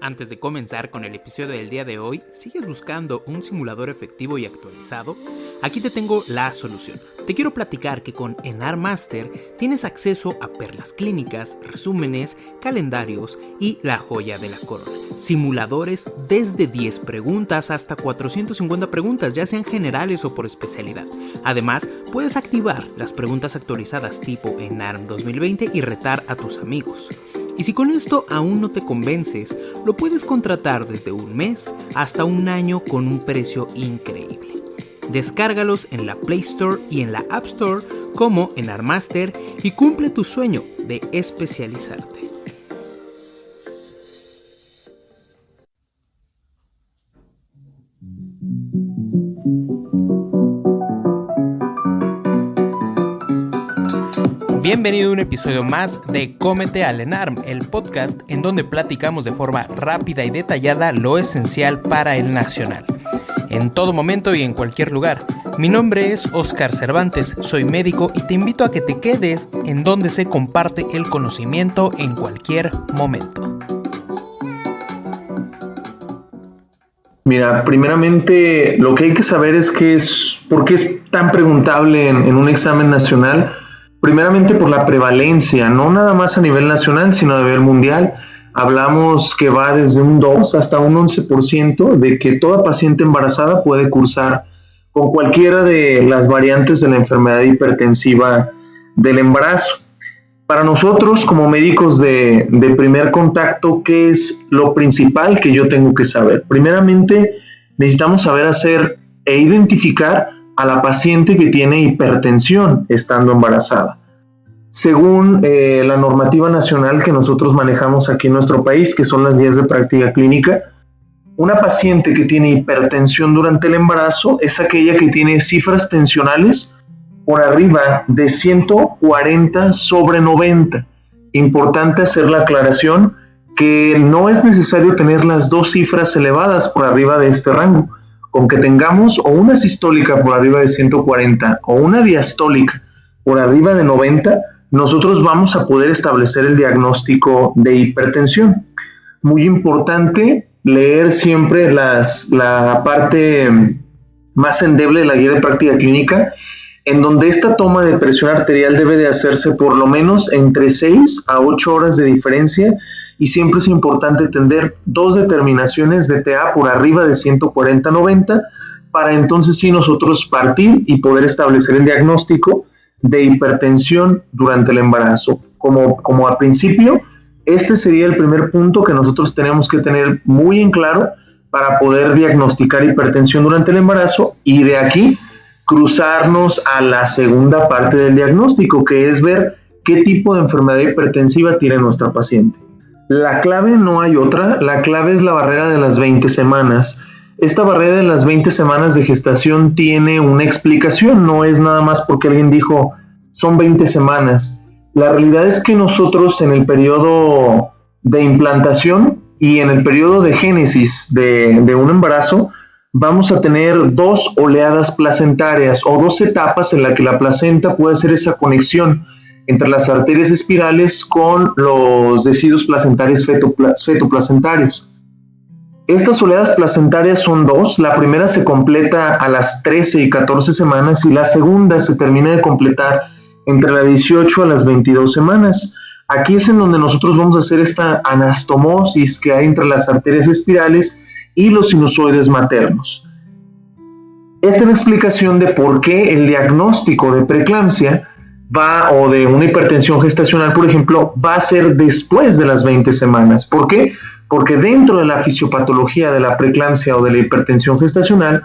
Antes de comenzar con el episodio del día de hoy, ¿sigues buscando un simulador efectivo y actualizado? Aquí te tengo la solución. Te quiero platicar que con Enar Master tienes acceso a perlas clínicas, resúmenes, calendarios y la joya de la corona. Simuladores desde 10 preguntas hasta 450 preguntas, ya sean generales o por especialidad. Además, puedes activar las preguntas actualizadas tipo ENARM 2020 y retar a tus amigos. Y si con esto aún no te convences, lo puedes contratar desde un mes hasta un año con un precio increíble. Descárgalos en la Play Store y en la App Store como Enar Master y cumple tu sueño de especializarte. Bienvenido a un episodio más de Cómete al ENARM, el podcast en donde platicamos de forma rápida y detallada lo esencial para el nacional. En todo momento y en cualquier lugar. Mi nombre es Oscar Cervantes, soy médico y te invito a que te quedes en donde se comparte el conocimiento en cualquier momento. Mira, primeramente lo que hay que saber es por qué es tan preguntable en un examen nacional. Primeramente por la prevalencia, no nada más a nivel nacional, sino a nivel mundial. Hablamos que va desde un 2 hasta un 11% de que toda paciente embarazada puede cursar con cualquiera de las variantes de la enfermedad hipertensiva del embarazo. Para nosotros, como médicos de primer contacto, ¿qué es lo principal que yo tengo que saber? Primeramente, necesitamos saber hacer e identificar a la paciente que tiene hipertensión estando embarazada. Según la normativa nacional que nosotros manejamos aquí en nuestro país, que son las guías de práctica clínica, una paciente que tiene hipertensión durante el embarazo es aquella que tiene cifras tensionales por arriba de 140/90. Importante hacer la aclaración que no es necesario tener las dos cifras elevadas por arriba de este rango. Con que tengamos o una sistólica por arriba de 140 o una diastólica por arriba de 90, nosotros vamos a poder establecer el diagnóstico de hipertensión. Muy importante leer siempre la parte más endeble de la guía de práctica clínica, en donde esta toma de presión arterial debe de hacerse por lo menos entre 6 a 8 horas de diferencia. Y siempre es importante tener 2 determinaciones de TA por arriba de 140/90 para entonces sí nosotros partir y poder establecer el diagnóstico de hipertensión durante el embarazo. Como al principio, este sería el primer punto que nosotros tenemos que tener muy en claro para poder diagnosticar hipertensión durante el embarazo y de aquí cruzarnos a la segunda parte del diagnóstico, que es ver qué tipo de enfermedad hipertensiva tiene nuestra paciente. La clave no hay otra, la clave es la barrera de las 20 semanas. Esta barrera de las 20 semanas de gestación tiene una explicación, no es nada más porque alguien dijo son 20 semanas. La realidad es que nosotros en el periodo de implantación y en el periodo de génesis de un embarazo vamos a tener 2 oleadas placentarias o 2 etapas en las que la placenta puede hacer esa conexión entre las arterias espirales con los deciduos placentarios fetoplacentarios. Estas oleadas placentarias son 2, la primera se completa a las 13 y 14 semanas y la segunda se termina de completar entre las 18 a las 22 semanas. Aquí es en donde nosotros vamos a hacer esta anastomosis que hay entre las arterias espirales y los sinusoides maternos. Esta es la explicación de por qué el diagnóstico de preeclampsia o de una hipertensión gestacional, por ejemplo, va a ser después de las 20 semanas. ¿Por qué? Porque dentro de la fisiopatología de la preeclampsia o de la hipertensión gestacional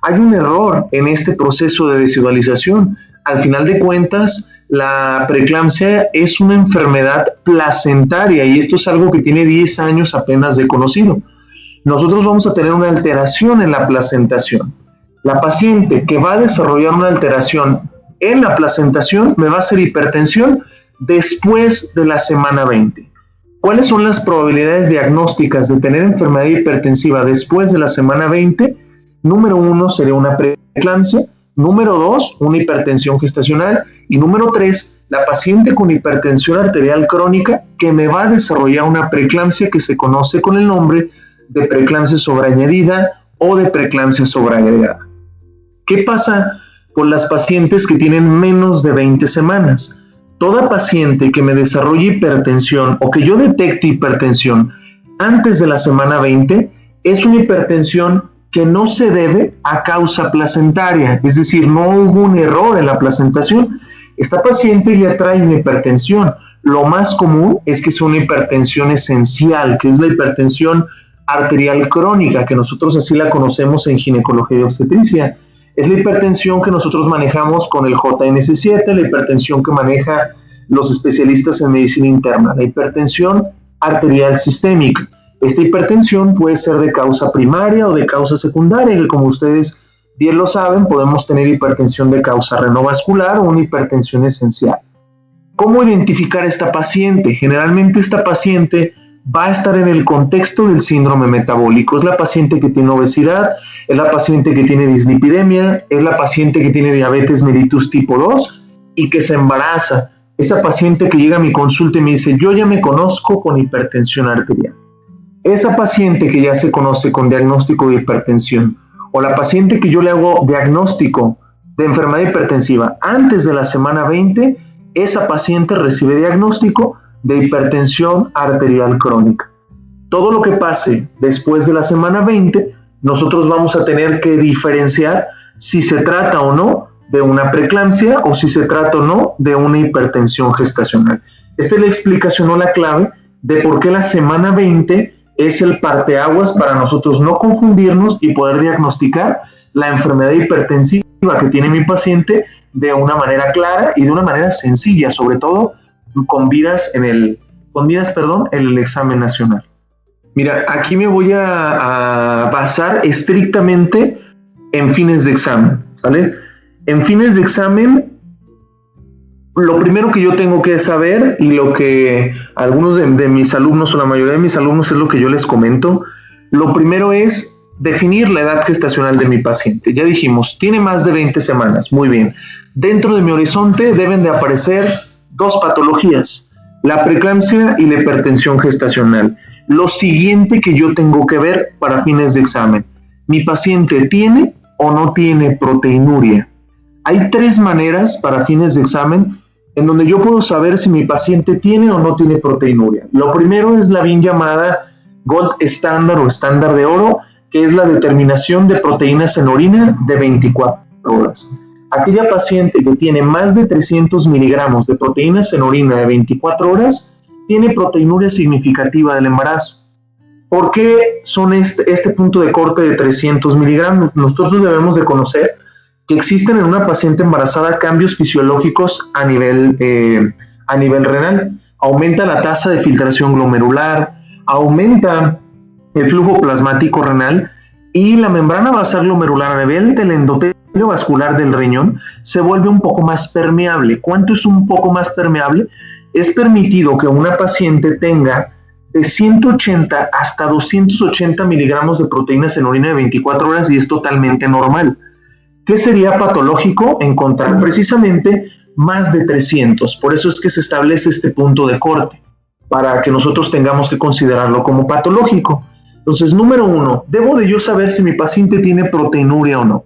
hay un error en este proceso de desigualización. Al final de cuentas, la preeclampsia es una enfermedad placentaria y esto es algo que tiene 10 años apenas de conocido. Nosotros vamos a tener una alteración en la placentación. La paciente que va a desarrollar una alteración en la placentación me va a hacer hipertensión después de la semana 20. ¿Cuáles son las probabilidades diagnósticas de tener enfermedad hipertensiva después de la semana 20? Número 1 sería una preeclampsia, número 2 una hipertensión gestacional y número 3 la paciente con hipertensión arterial crónica que me va a desarrollar una preeclampsia que se conoce con el nombre de preeclampsia sobreañadida o de preeclampsia sobreagregada. ¿Qué pasa con las pacientes que tienen menos de 20 semanas? Toda paciente que me desarrolle hipertensión o que yo detecte hipertensión antes de la semana 20 es una hipertensión que no se debe a causa placentaria, es decir, no hubo un error en la placentación. Esta paciente ya trae una hipertensión. Lo más común es que sea una hipertensión esencial, que es la hipertensión arterial crónica, que nosotros así la conocemos en ginecología y obstetricia. Es la hipertensión que nosotros manejamos con el JNS7, la hipertensión que maneja los especialistas en medicina interna, la hipertensión arterial sistémica. Esta hipertensión puede ser de causa primaria o de causa secundaria, que como ustedes bien lo saben, podemos tener hipertensión de causa renovascular o una hipertensión esencial. ¿Cómo identificar a esta paciente? Generalmente esta paciente va a estar en el contexto del síndrome metabólico. Es la paciente que tiene obesidad, es la paciente que tiene dislipidemia, es la paciente que tiene diabetes mellitus tipo 2 y que se embaraza. Esa paciente que llega a mi consulta y me dice, yo ya me conozco con hipertensión arterial. Esa paciente que ya se conoce con diagnóstico de hipertensión o la paciente que yo le hago diagnóstico de enfermedad hipertensiva antes de la semana 20, esa paciente recibe diagnóstico de hipertensión arterial crónica. Todo lo que pase después de la semana 20, nosotros vamos a tener que diferenciar si se trata o no de una preeclampsia o si se trata o no de una hipertensión gestacional. Esta es la explicación o la clave de por qué la semana 20 es el parteaguas para nosotros no confundirnos y poder diagnosticar la enfermedad hipertensiva que tiene mi paciente de una manera clara y de una manera sencilla, sobre todo con vidas en el examen nacional. Mira, aquí me voy a basar estrictamente en fines de examen, ¿sale? En fines de examen, lo primero que yo tengo que saber y lo que algunos de mis alumnos o la mayoría de mis alumnos es lo que yo les comento, lo primero es definir la edad gestacional de mi paciente. Ya dijimos, tiene más de 20 semanas, muy bien. Dentro de mi horizonte deben de aparecer dos patologías, la preeclampsia y la hipertensión gestacional. Lo siguiente que yo tengo que ver para fines de examen, ¿mi paciente tiene o no tiene proteinuria? Hay tres maneras para fines de examen en donde yo puedo saber si mi paciente tiene o no tiene proteinuria. Lo primero es la bien llamada Gold Standard o estándar de oro, que es la determinación de proteínas en orina de 24 horas. Aquella paciente que tiene más de 300 miligramos de proteínas en orina de 24 horas tiene proteinuria significativa del embarazo. ¿Por qué son este punto de corte de 300 miligramos? Nosotros debemos de conocer que existen en una paciente embarazada cambios fisiológicos a nivel renal. Aumenta la tasa de filtración glomerular, aumenta el flujo plasmático renal y la membrana basal glomerular a nivel del endotelio vascular del riñón se vuelve un poco más permeable. ¿Cuánto es un poco más permeable? Es permitido que una paciente tenga de 180 hasta 280 miligramos de proteínas en orina de 24 horas y es totalmente normal. ¿Qué sería patológico? Encontrar precisamente más de 300. Por eso es que se establece este punto de corte, para que nosotros tengamos que considerarlo como patológico. Entonces, número uno, ¿debo de yo saber si mi paciente tiene proteinuria o no?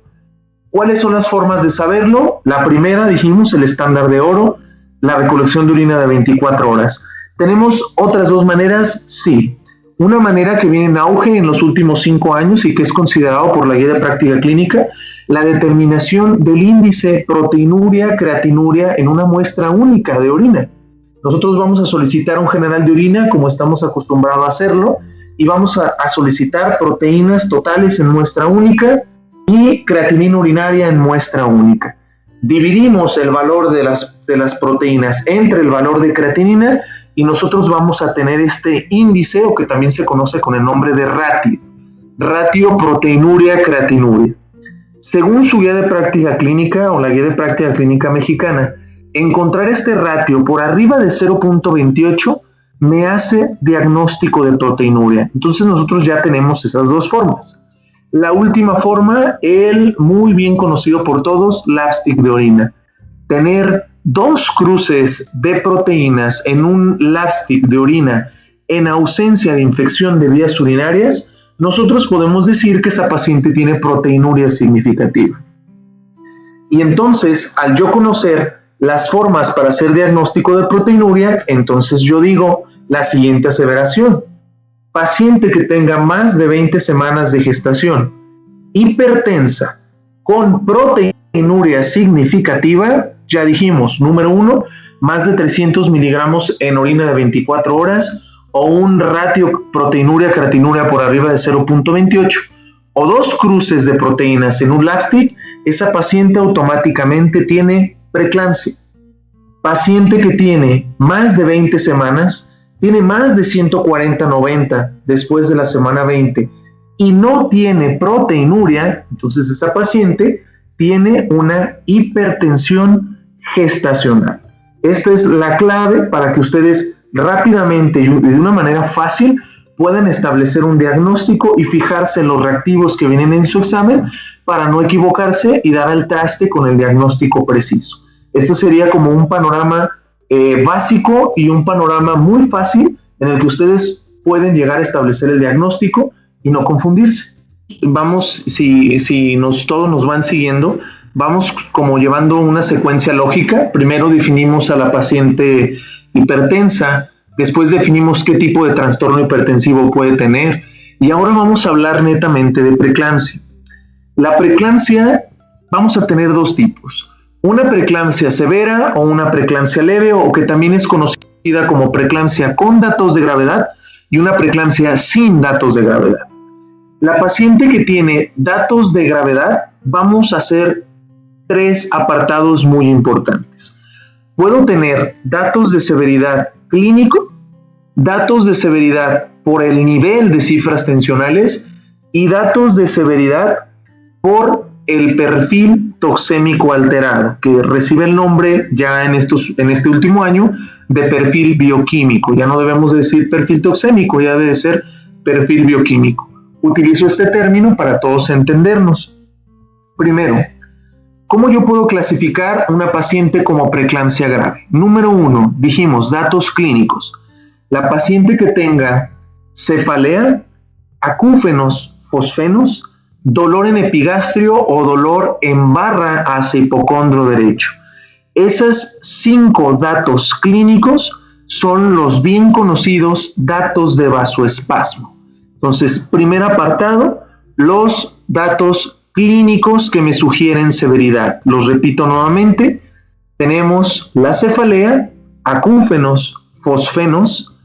¿Cuáles son las formas de saberlo? La primera, dijimos, el estándar de oro, la recolección de orina de 24 horas. ¿Tenemos otras dos maneras? Sí. Una manera que viene en auge en los últimos 5 años y que es considerado por la guía de práctica clínica, la determinación del índice proteinuria-creatinuria en una muestra única de orina. Nosotros vamos a solicitar un general de orina, como estamos acostumbrados a hacerlo, y vamos a solicitar proteínas totales en muestra única y creatinina urinaria en muestra única. Dividimos el valor de las proteínas entre el valor de creatinina y nosotros vamos a tener este índice, o que también se conoce con el nombre de ratio proteinuria-creatinuria. Según su guía de práctica clínica o la guía de práctica clínica mexicana, encontrar este ratio por arriba de 0.28 me hace diagnóstico de proteinuria. Entonces nosotros ya tenemos esas dos formas. La última forma, el muy bien conocido por todos, lapstick de orina. Tener 2 cruces de proteínas en un lapstick de orina en ausencia de infección de vías urinarias, nosotros podemos decir que esa paciente tiene proteinuria significativa. Y entonces, al yo conocer las formas para hacer diagnóstico de proteinuria, entonces yo digo la siguiente aseveración: paciente que tenga más de 20 semanas de gestación, hipertensa, con proteinuria significativa, ya dijimos, número 1, más de 300 miligramos en orina de 24 horas, o un ratio proteinuria-creatinuria por arriba de 0.28, o 2 cruces de proteínas en un lapstick, esa paciente automáticamente tiene preeclampsia. Paciente que tiene más de 20 semanas, tiene más de 140-90 después de la semana 20 y no tiene proteinuria, entonces esa paciente tiene una hipertensión gestacional. Esta es la clave para que ustedes rápidamente y de una manera fácil puedan establecer un diagnóstico y fijarse en los reactivos que vienen en su examen para no equivocarse y dar al traste con el diagnóstico preciso. Este sería como un panorama básico y un panorama muy fácil en el que ustedes pueden llegar a establecer el diagnóstico y no confundirse. Vamos, si todos nos van siguiendo, vamos como llevando una secuencia lógica. Primero definimos a la paciente hipertensa, después definimos qué tipo de trastorno hipertensivo puede tener y ahora vamos a hablar netamente de preeclampsia. La preeclampsia vamos a tener 2 tipos: una preeclampsia severa o una preeclampsia leve, o que también es conocida como preeclampsia con datos de gravedad, y una preeclampsia sin datos de gravedad. La paciente que tiene datos de gravedad, vamos a hacer 3 apartados muy importantes. Puedo tener datos de severidad clínico, datos de severidad por el nivel de cifras tensionales y datos de severidad por el perfil toxémico alterado, que recibe el nombre ya en este último año de perfil bioquímico. Ya no debemos decir perfil toxémico, ya debe de ser perfil bioquímico. Utilizo este término para todos entendernos. Primero, ¿cómo yo puedo clasificar una paciente como preeclampsia grave? Número 1, dijimos datos clínicos. La paciente que tenga cefalea, acúfenos, fosfenos, dolor en epigastrio o dolor en barra hacia hipocondrio derecho. Esos 5 datos clínicos son los bien conocidos datos de vasoespasmo. Entonces, primer apartado, los datos clínicos que me sugieren severidad. Los repito nuevamente: tenemos la cefalea, acúfenos, fosfenos,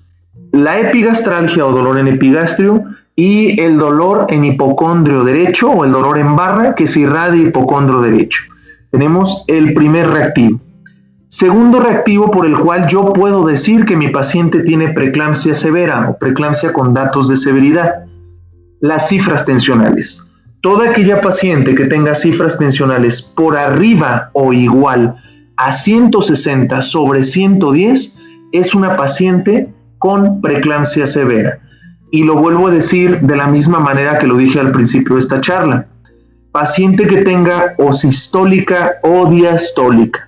la epigastralgia o dolor en epigastrio y el dolor en hipocondrio derecho o el dolor en barra que se irradia hipocondrio derecho. Tenemos el primer reactivo. Segundo reactivo por el cual yo puedo decir que mi paciente tiene preeclampsia severa o preeclampsia con datos de severidad: las cifras tensionales. Toda aquella paciente que tenga cifras tensionales por arriba o igual a 160/110 es una paciente con preeclampsia severa. Y lo vuelvo a decir de la misma manera que lo dije al principio de esta charla: paciente que tenga o sistólica o diastólica.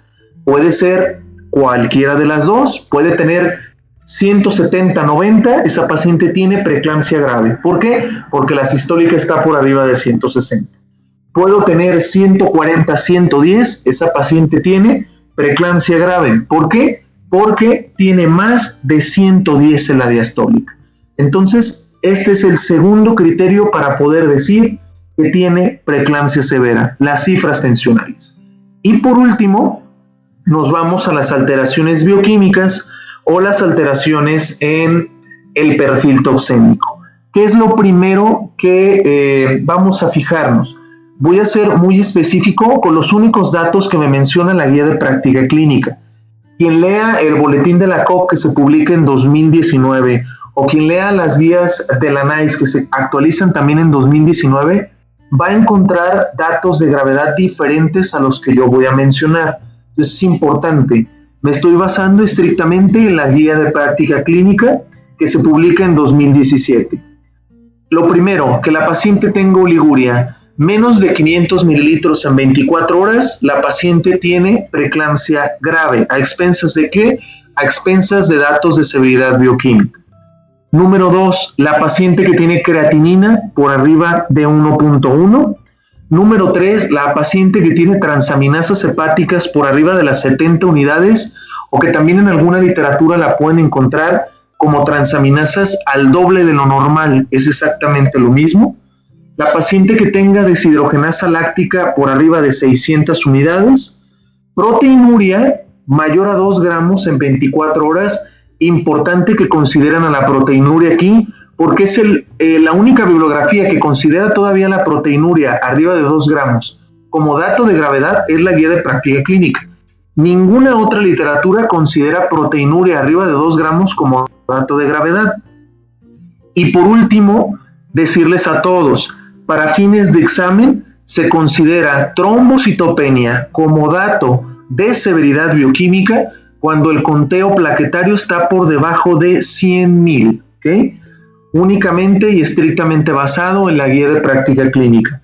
Puede ser cualquiera de las dos, puede tener 170/90, esa paciente tiene preeclampsia grave. ¿Por qué? Porque la sistólica está por arriba de 160. Puedo tener 140/110, esa paciente tiene preeclampsia grave. ¿Por qué? Porque tiene más de 110 en la diastólica. Entonces, este es el segundo criterio para poder decir que tiene preeclampsia severa, las cifras tensionales. Y por último, nos vamos a las alteraciones bioquímicas o las alteraciones en el perfil toxémico. ¿Qué es lo primero que vamos a fijarnos? Voy a ser muy específico con los únicos datos que me menciona la guía de práctica clínica. Quien lea el boletín de la COP que se publica en 2019 o quien lea las guías de la NICE que se actualizan también en 2019, va a encontrar datos de gravedad diferentes a los que yo voy a mencionar. Entonces es importante. Me estoy basando estrictamente en la guía de práctica clínica que se publica en 2017. Lo primero, que la paciente tenga oliguria menos de 500 mililitros en 24 horas, la paciente tiene preeclampsia grave. ¿A expensas de qué? A expensas de datos de severidad bioquímica. Número 2, la paciente que tiene creatinina por arriba de 1.1. Número 3, la paciente que tiene transaminasas hepáticas por arriba de las 70 unidades o que también en alguna literatura la pueden encontrar como transaminasas al doble de lo normal, es exactamente lo mismo. La paciente que tenga deshidrogenasa láctica por arriba de 600 unidades, proteinuria mayor a 2 gramos en 24 horas, importante que consideran a la proteinuria aquí, porque es la única bibliografía que considera todavía la proteinuria arriba de 2 gramos como dato de gravedad es la guía de práctica clínica. Ninguna otra literatura considera proteinuria arriba de 2 gramos como dato de gravedad. Y por último, decirles a todos, para fines de examen se considera trombocitopenia como dato de severidad bioquímica cuando el conteo plaquetario está por debajo de 100.000, ¿ok? Únicamente y estrictamente basado en la guía de práctica clínica.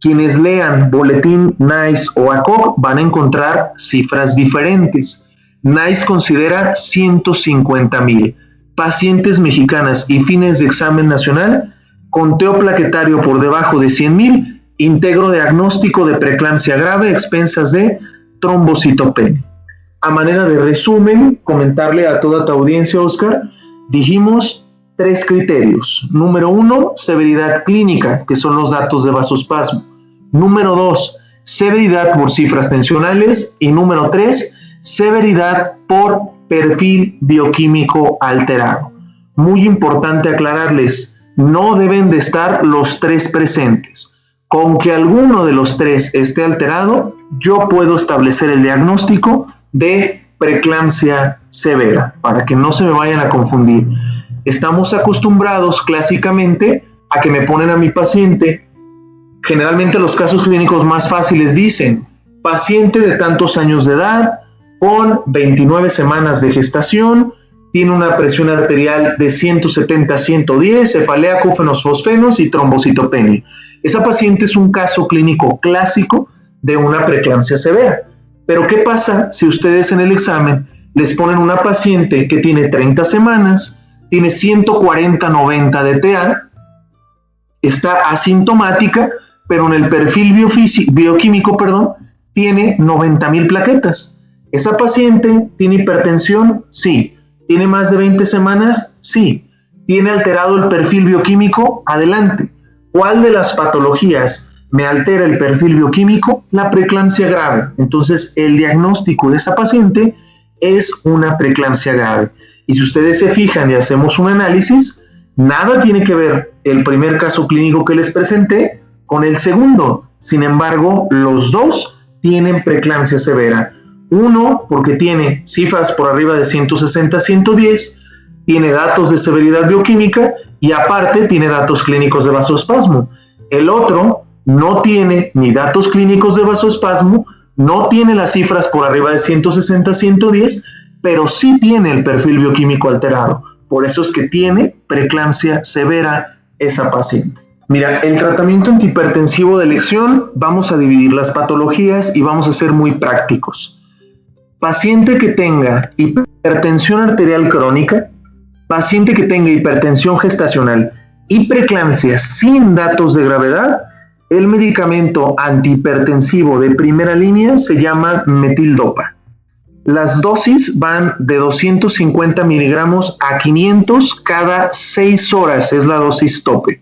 Quienes lean Boletín NICE o ACOG van a encontrar cifras diferentes. NICE considera 150.000. Pacientes mexicanas y fines de examen nacional, conteo plaquetario por debajo de 100.000, integro diagnóstico de preeclampsia grave, expensas de trombocitopenia. A manera de resumen, comentarle a toda tu audiencia, Oscar, dijimos 3 criterios. Número 1, severidad clínica, que son los datos de vasospasmo. Número 2, severidad por cifras tensionales. Y número 3, severidad por perfil bioquímico alterado. Muy importante aclararles, no deben de estar los 3 presentes. Con que alguno de los 3 esté alterado, yo puedo establecer el diagnóstico de preeclampsia severa, para que no se me vayan a confundir. Estamos acostumbrados clásicamente a que me ponen a mi paciente, generalmente los casos clínicos más fáciles dicen, paciente de tantos años de edad, con 29 semanas de gestación, tiene una presión arterial de 170-110, cefalea, cúfenos, fosfenos y trombocitopenia. Esa paciente es un caso clínico clásico de una preeclampsia severa. Pero ¿qué pasa si ustedes en el examen les ponen una paciente que tiene 30 semanas, tiene 140-90 de TA, está asintomática, pero en el perfil bioquímico, tiene 90.000 plaquetas? ¿Esa paciente tiene hipertensión? Sí. ¿Tiene más de 20 semanas? Sí. ¿Tiene alterado el perfil bioquímico? Adelante. ¿Cuál de las patologías me altera el perfil bioquímico? La preeclampsia grave. Entonces, el diagnóstico de esa paciente es una preeclampsia grave. Y si ustedes se fijan y hacemos un análisis, nada tiene que ver el primer caso clínico que les presenté con el segundo. Sin embargo, los dos tienen preeclampsia severa. Uno, porque tiene cifras por arriba de 160-110, tiene datos de severidad bioquímica y aparte tiene datos clínicos de vasospasmo. El otro no tiene ni datos clínicos de vasospasmo, no tiene las cifras por arriba de 160-110, pero sí tiene el perfil bioquímico alterado. Por eso es que tiene preeclampsia severa esa paciente. Mira, el tratamiento antihipertensivo de elección, vamos a dividir las patologías y vamos a ser muy prácticos. Paciente que tenga hipertensión arterial crónica, paciente que tenga hipertensión gestacional y preeclampsia sin datos de gravedad, el medicamento antihipertensivo de primera línea se llama metildopa. Las dosis van de 250 miligramos a 500 cada 6 horas, es la dosis tope.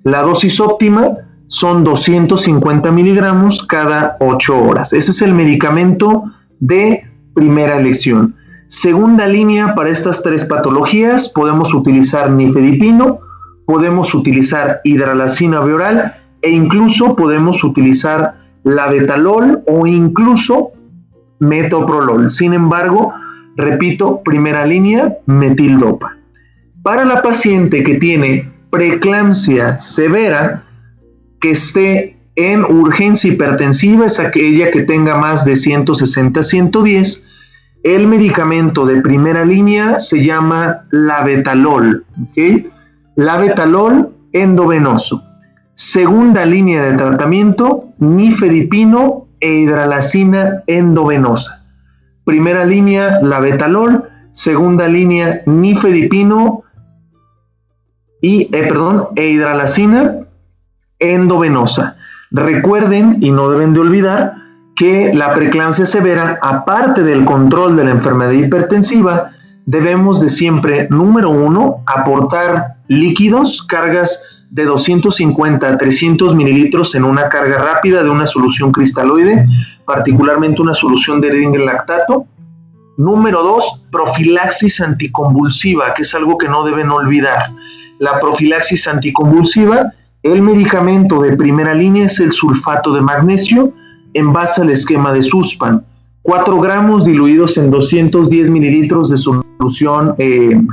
La dosis óptima son 250 miligramos cada 8 horas. Ese es el medicamento de primera elección. Segunda línea, para estas 3 patologías podemos utilizar nifedipino, podemos utilizar hidralazina bioral e incluso podemos utilizar labetalol o incluso metoprolol. Sin embargo, repito, primera línea, metildopa. Para la paciente que tiene preeclampsia severa, que esté en urgencia hipertensiva, es aquella que tenga más de 160-110, el medicamento de primera línea se llama labetalol, ¿okay? Labetalol endovenoso. Segunda línea de tratamiento, nifedipino e hidralazina endovenosa. Primera línea, labetalol. Segunda línea, nifedipino e hidralazina endovenosa. Recuerden y no deben de olvidar que la preeclampsia severa, aparte del control de la enfermedad hipertensiva, debemos de siempre, número 1, aportar líquidos, cargas de 250 a 300 mililitros en una carga rápida de una solución cristaloide, particularmente una solución de lactato. Número 2, profilaxis anticonvulsiva, que es algo que no deben olvidar. La profilaxis anticonvulsiva, el medicamento de primera línea es el sulfato de magnesio en base al esquema de Sussman. 4 gramos diluidos en 210 mililitros de solución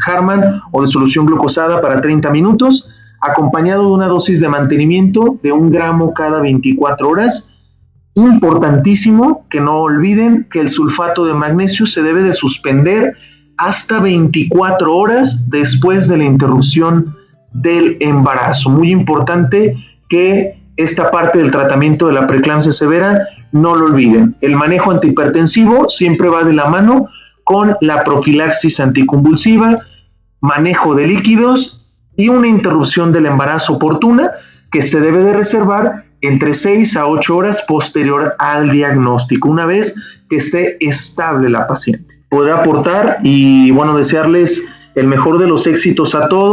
Harman o de solución glucosada para 30 minutos, acompañado de una dosis de mantenimiento de 1 gramo cada 24 horas. Importantísimo que no olviden que el sulfato de magnesio se debe de suspender hasta 24 horas después de la interrupción del embarazo. Muy importante que esta parte del tratamiento de la preeclampsia severa no lo olviden. El manejo antihipertensivo siempre va de la mano con la profilaxis anticonvulsiva, manejo de líquidos y una interrupción del embarazo oportuna que se debe de reservar entre 6 a 8 horas posterior al diagnóstico, una vez que esté estable la paciente. Podré aportar y desearles el mejor de los éxitos a todos.